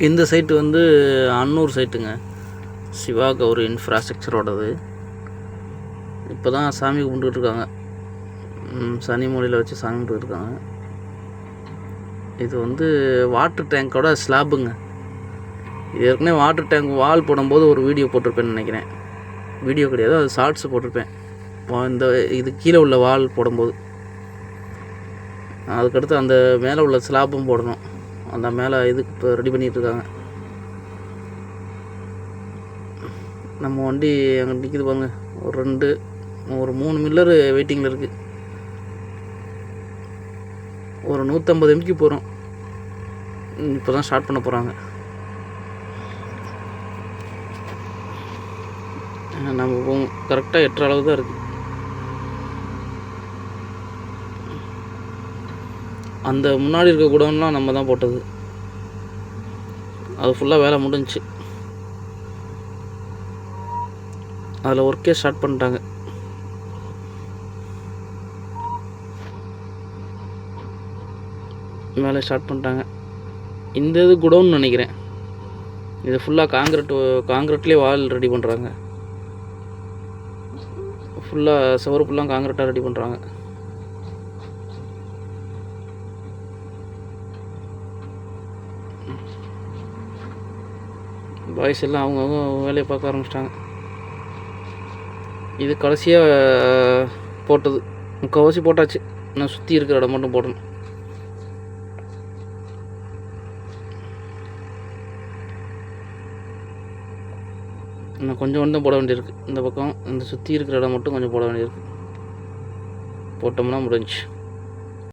இந்த சைட்டு வந்து அன்னூர் சைட்டுங்க, சிவா கௌரி இன்ஃப்ராஸ்ட்ரக்சரோடது. இப்போ தான் சாமி கும்பிட்டுருக்காங்க, சனி மூலையில் வச்சு சாமி கும்பிட்டுருக்காங்க. இது வந்து வாட்டர் டேங்கோட ஸ்லாப்புங்க. இது ஏற்கனவே வாட்டர் டேங்க் வால் போடும்போது ஒரு வீடியோ போட்டிருப்பேன்னு நினைக்கிறேன். வீடியோ கிடையாது, அது ஷார்ட்ஸ் போட்டிருப்பேன். இந்த இது கீழே உள்ள வால் போடும்போது அதுக்கடுத்து அந்த மேலே உள்ள ஸ்லாப்பும் போடணும். அந்த மேலே இதுக்கு இப்போ ரெடி பண்ணிகிட்ருக்காங்க. நம்ம வண்டி அங்கே நிற்கிது பாருங்க, ஒரு 3 மில்லரு வெயிட்டிங்கில் இருக்குது. ஒரு 150 எம்கி போகிறோம். இப்போ தான் ஸ்டார்ட் பண்ண போகிறாங்க. நம்ம கரெக்டாக 8 அளவு தான் இருக்குது. அந்த முன்னாடி இருக்க குடோன்லாம் நம்ம தான் போட்டது. அது ஃபுல்லாக வேலை முடிஞ்சிச்சு. அதில் ஒர்க்கே ஸ்டார்ட் பண்ணிட்டாங்க. வேலை ஸ்டார்ட் பண்ணிட்டாங்க. இந்த இது குடோன்னு நினைக்கிறேன். இது ஃபுல்லாக காங்கிரீட்லேயே வால் ரெடி பண்ணுறாங்க. ஃபுல்லாக சுவர் ஃபுல்லாக காங்கிரீட்டாக ரெடி பண்ணுறாங்க. பாய்ஸ் எல்லாம் அவங்கவுங்க வேலையை பார்க்க ஆரம்பிச்சிட்டாங்க. இது கடைசியாக போட்டது, முக்கால்வாசி போட்டாச்சு. இன்னும் சுற்றி இருக்கிற இடம் மட்டும் போடணும். இன்னும் கொஞ்சம் தான் போட வேண்டியிருக்கு. இந்த பக்கம் இந்த சுற்றி இருக்கிற இடம் மட்டும் கொஞ்சம் போட வேண்டியிருக்கு. போட்டோம்னா முடிஞ்சு.